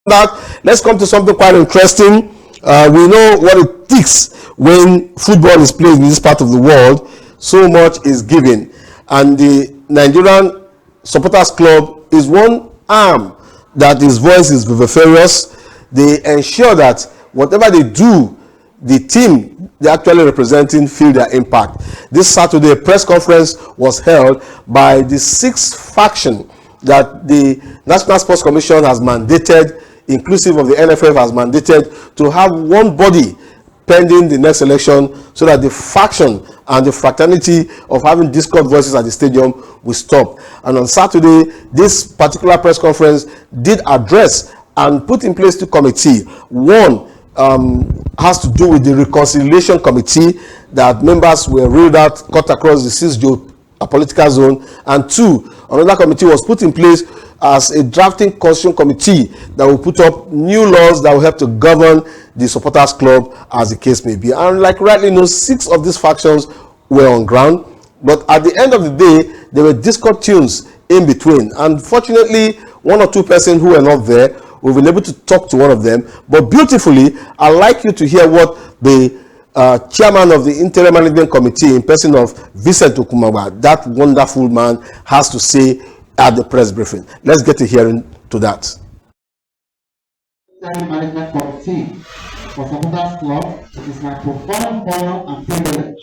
that, let's come to something quite interesting. We know what it takes when football is played in this part of the world. So much is given, and the Nigerian Supporters Club is one arm that his voice is viviferous. They ensure that whatever they do, the team they're actually representing feel their impact. This Saturday, a press conference was held by the sixth faction that the National Sports Commission has mandated, inclusive of the NFF, has mandated to have one body pending the next election, so that the faction and the fraternity of having discord voices at the stadium will stop. And on Saturday, this particular press conference did address and put in place two committees. One has to do with the reconciliation committee, that members were ruled out, cut across the 6 political zone, and two, another committee was put in place as a drafting constitution committee that will put up new laws that will help to govern the Supporters Club, as the case may be. And like rightly known, 6 of these factions were on ground, but at the end of the day, there were discord tunes in between. Unfortunately, 1 or 2 persons who were not there, we've been able to talk to one of them, but beautifully, I'd like you to hear what the chairman of the interim management committee, in person of Vincent Okumawa, that wonderful man, has to say at the press briefing. Let's get a hearing to that. Interim management committee for Supporters Club, it is my profound honor and privilege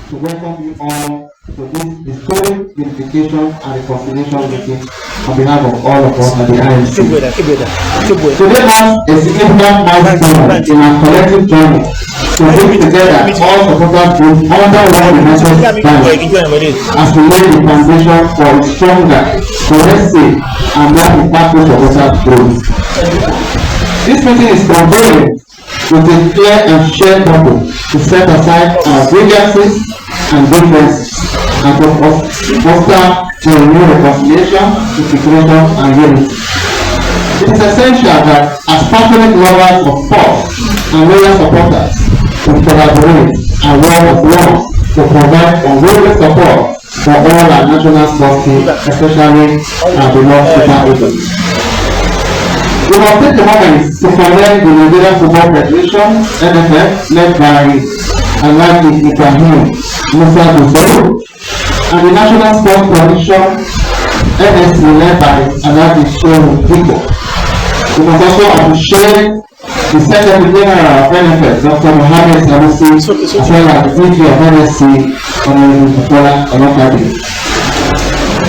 to welcome you all to this historic unification and reconciliation meeting on behalf of all of us at the IMC. Today marks a significant milestone in our collective journey to bring together all supporters groups under one united banner as we lay the foundation for a stronger, cohesive, and more impactful supporters group. This meeting is convened with a clear and shared purpose to set aside our grievances and differences and to foster a new reconciliation, integration, and unity. It is essential that as passionate lovers of sport and loyal supporters, we collaborate and work as one to provide unwavering support for all our national sports teams, especially our beloved Super Eagles. We must take a moment to commend the Nigerian Football Federation, NFF, led by Alhaji Ibrahim Musa Dusoro, and the National Sports Commission, NSC, led by Alhaji Shehu Diko. We must also appreciate the Secretary General of NFF, Dr. Mohammed Sanusi, as well as the VP of NSC, Honorable Bukola Olokade,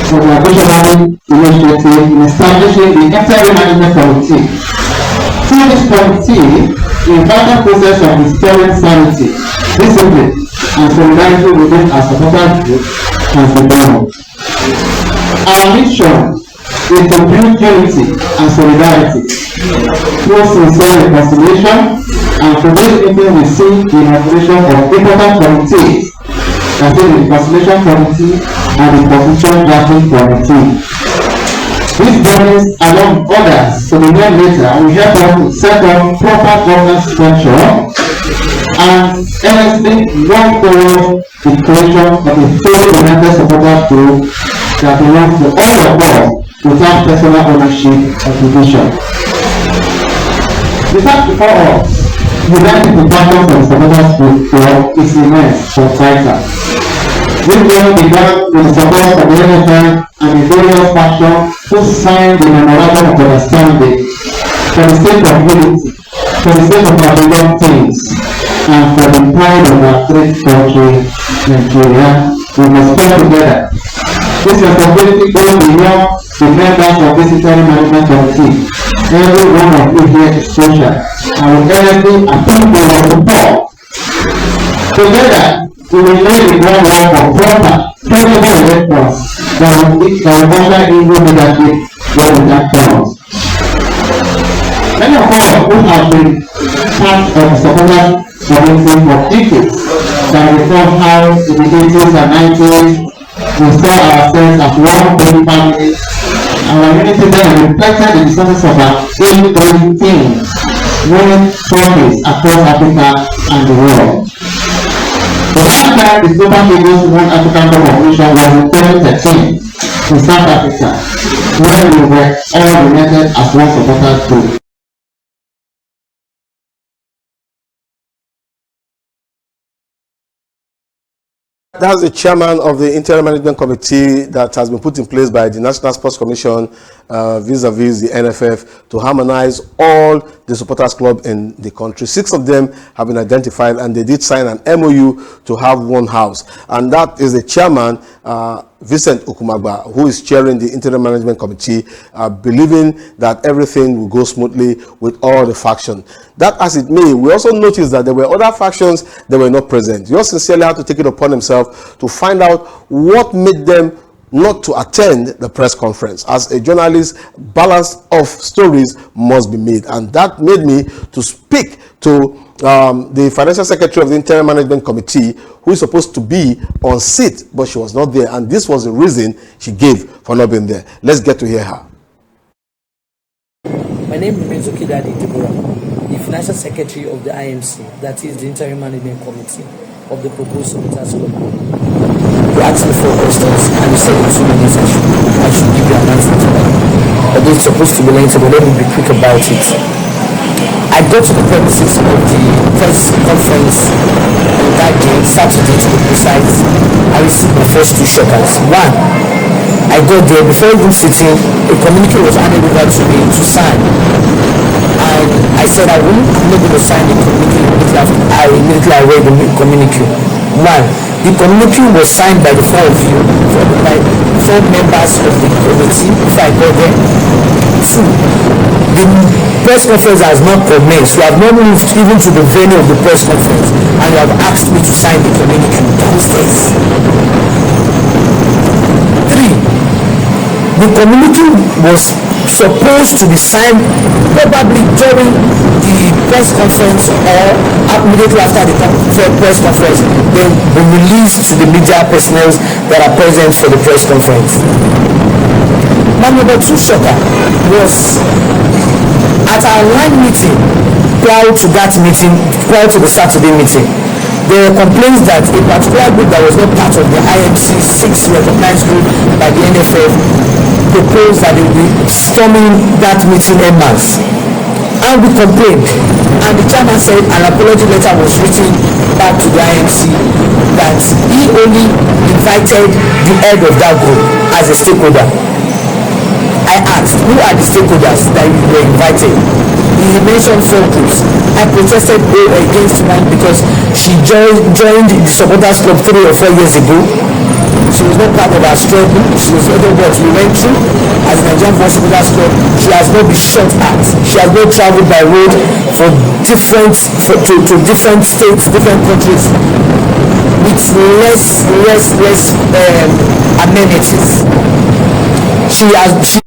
for the additional initiative in establishing the interim management committee. Through this committee, the vital process of restoring sanity, discipline, and solidarity within our supporters group has begun. Our mission is to build unity and solidarity through sincere reconciliation, and for this meeting we see the inauguration of important committees, that is the reconciliation committee and the constitution drafting committee. These bodies, along others, to be named later, will help us to set up proper governance structure and earnestly work towards the creation of a fully united supporters group that belongs to all of us without personal ownership or division. The fact before us, uniting the background of the supporters group is immense for fighters. This journey began with the support of the NFF and the various factions who signed the memorandum of understanding for the sake of unity, for the sake of our young teams, and for the pride of our great country, Nigeria. We must come together. This responsibility goes beyond the members of this interim management committee. Every one of you here is social, and we earnestly appeal for your support. Together, we will lay the groundwork for proper, credible response that will usher in new leadership when the time comes. Many of us who have been part of the supporters community for decades can recall how in the 80s and 90s we saw ourselves as one big family. Our unity then reflected the success of our in-going teams, winning trophies across Africa and the world. The last time the Super Eagles won African Cup of Nations was in 2013 in South Africa, when we were all united as one supporters group. That's the chairman of the interim management committee that has been put in place by the National Sports Commission vis-a-vis the NFF to harmonize all the supporters club in the country. 6 of them have been identified, and they did sign an MOU to have one house. And that is the chairman, Vincent Okumagba, who is chairing the interim management committee, believing that everything will go smoothly with all the factions. That as it may, we also noticed that there were other factions that were not present. Yours sincerely had to take it upon himself to find out what made them not to attend the press conference. As a journalist, balance of stories must be made, and that made me to speak to the financial secretary of the interim management committee, who is supposed to be on seat, but she was not there, and this was the reason she gave for not being there. Let's get to hear her. My name is Okidadi Deborah, the financial secretary of the IMC, that is the interim management committee of the proposed supporters club. You asked me 4 questions, and you said in 2 minutes I should give you an answer to that. Although it's supposed to be lengthy, but let me be quick about it. I got to the premises of the press conference on that day, Saturday to be precise. I received my first 2 shockers. One, I got there, before even sitting, a communique was handed over to me to sign. And I said I'm not going to sign the communique immediately after I read the communique. One, the communique was signed by the 4 of you, by 4 members of the committee, if I got there. 2, the press conference has not commenced. You have not moved even to the venue of the press conference, and you have asked me to sign the communique downstairs. 3, the communique was supposed to be signed probably during the press conference or immediately after the press conference, then be released to the media personnel that are present for the press conference. My number 2 shocker was at our line meeting prior to that meeting, prior to the Saturday meeting. There were complaints that a particular group that was not part of the IMC 6 recognized group by the NFF proposed that they will be storming that meeting en masse. And we complained, and the chairman said an apology letter was written back to the IMC that he only invited the head of that group as a stakeholder. I asked, who are the stakeholders that you were invited? He mentioned 4 groups. I protested against one because she joined the supporters club 3 or 4 years ago. She was not part of our struggle. She was not what we went through as the Nigerian supporters club. She has not been shot at. She has not traveled by road to different states, different countries with less amenities. She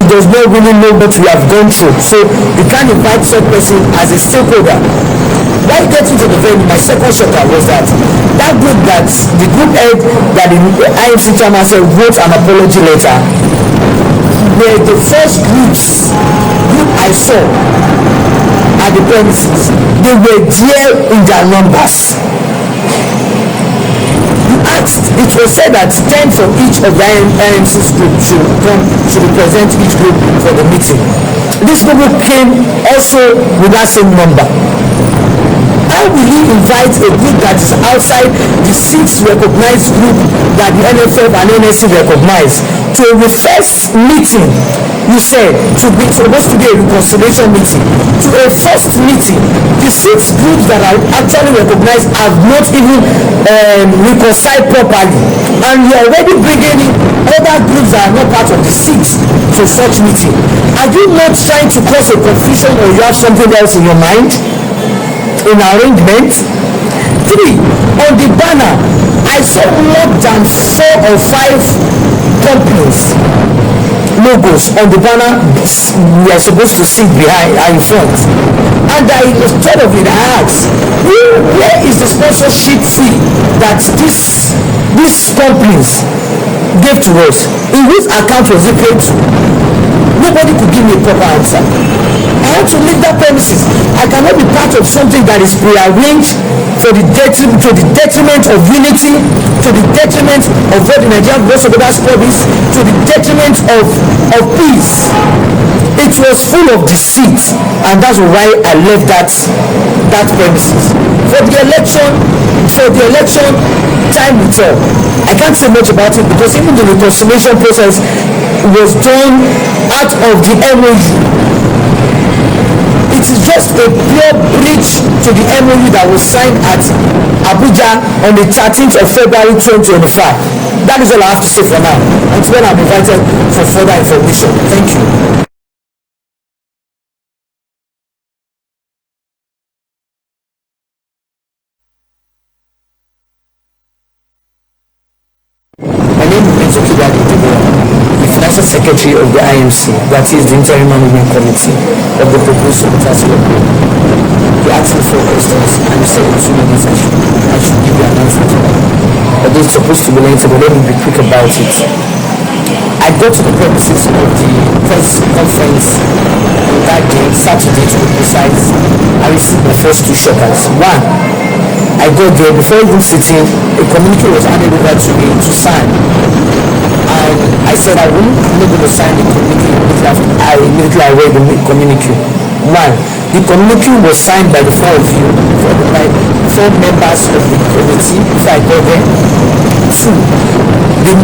does not really know what we have gone through, so you can't invite such person as a stakeholder. While getting to the venue, my second shocker was that group, that the group head that the IMC chairman said wrote an apology letter, were the first group I saw at the premises. They were there in their numbers. It was said that 10 from each of the IMC's group should represent each group for the meeting. This group came also with that same number. How will you invite a group that is outside the 6 recognized group that the NFF and NSC recognize to a first meeting? You said supposed to be a reconciliation meeting. To a first meeting, the 6 groups that are actually recognized have not even reconciled properly, and you are already bringing in other groups that are not part of the 6 to such meeting. Are you not trying to cause a confusion, or you have something else in your mind in arrangement? 3, on the banner, I saw more than 4 or 5 companies logos on the banner we are supposed to sit behind and in front. And I thought of it, I asked, where is the sponsorship fee that these companies gave to us? In which account was it paid to? Nobody could give me a proper answer. I want to leave that premises. I cannot be part of something that is prearranged to the detriment of unity, to the detriment of what the Nigerian supporters club is, to the detriment of peace. it was full of deceit, and that's why I left that premises. For the election, time will tell. I can't say much about it because even the reconciliation process was done out of the MOU. It is just a pure breach to the MOU that was signed at Abuja on the 13th of February 2025. That is all I have to say for now. Until when I'm invited for further information. Thank you. My name is the Financial Secretary of the IMC, that is the Interim Management Committee of the proposed Supporters Club. You asked me for questions and you said I should give you an answer to that. Although it's supposed to be lengthy, but let me be quick about it. I got to the premises of the press conference on that day, Saturday to be precise. I received my first two shockers. One, I got there before even sitting, a communique was handed over to me to sign. And I said I'm not going to sign the communique immediately I read the communique. One, the communique was signed by the four of you, by 4 members of the committee before I got there. Two, the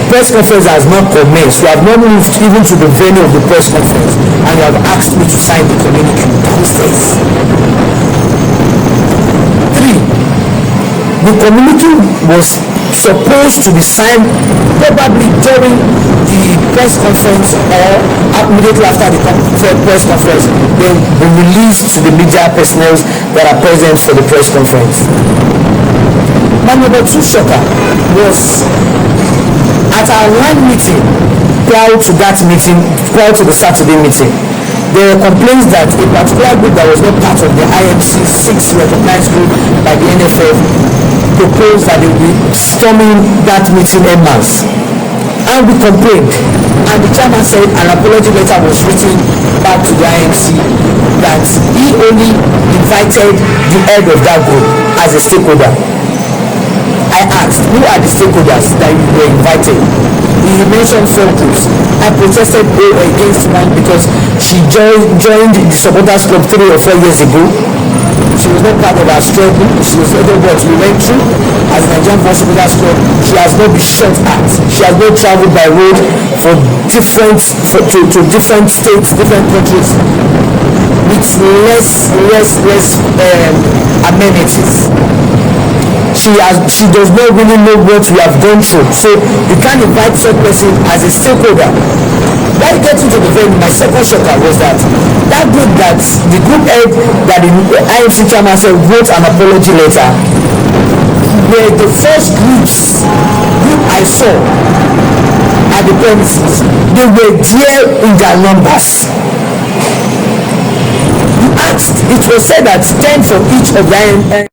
press conference has not commenced. You have not moved even to the venue of the press conference and you have asked me to sign the communique downstairs. Three, the communique was supposed to be signed probably during the press conference or immediately after the press conference, then be released to the media personnel that are present for the press conference. My number 2 shocker was at our line meeting prior to the Saturday meeting. There were complaints that a particular group that was not part of the IMC 6 recognized group by the NFF proposed that they would be storming that meeting en masse. And we complained. And the chairman said an apology letter was written back to the IMC that he only invited the head of that group as a stakeholder. I asked, who are the stakeholders that you were invited? He mentioned 4 groups. I protested against one because she joined the Supporters Club 3 or 4 years ago. She was not part of our struggle. She was not what we went through as the Nigerian Supporters Club. She has not been shot at. She has not traveled by road to different states, different countries with less amenities. She does not really know what we have gone through, so you can't invite such person as a stakeholder. While getting to the venue, my second shocker was that group, that the group head that the IMC chairman said wrote an apology letter, were the first group I saw at the premises. They were there in their numbers. You asked, it was said that 10 from each of them.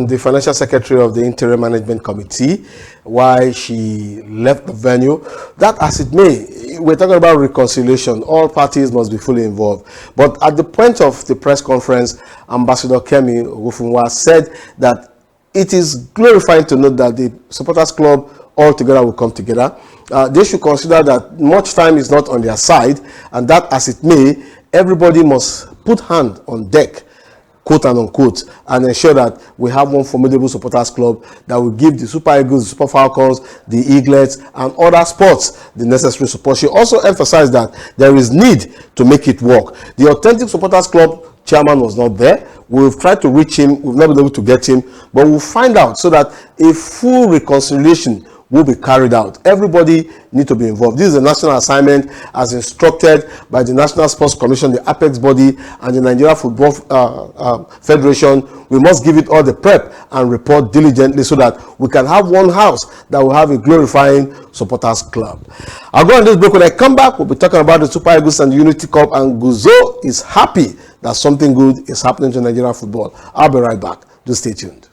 The Financial Secretary of the Interim Management Committee, why she left the venue. That as it may, we're talking about reconciliation. All parties must be fully involved. But at the point of the press conference, Ambassador Kemi Ogunfunwa said that it is glorifying to note that the Supporters Club all together will come together. They should consider that much time is not on their side, and that as it may, everybody must put hand on deck, quote and unquote, and ensure that we have one formidable Supporters Club that will give the Super Eagles, the Super Falcons, the Eaglets, and other sports the necessary support. She also emphasized that there is need to make it work. The authentic Supporters Club chairman was not there. We've tried to reach him. We've not been able to get him, but we'll find out so that a full reconciliation will be carried out. Everybody needs to be involved. This is a national assignment as instructed by the National Sports Commission, the apex body, and the Nigeria Football Federation. We must give it all the prep and report diligently so that we can have one house that will have a glorifying Supporters Club. I'll go on this break. When I come back, we'll be talking about the Super Eagles and the Unity Cup, and Guzo is happy that something good is happening to Nigerian football. I'll be right back. Just stay tuned.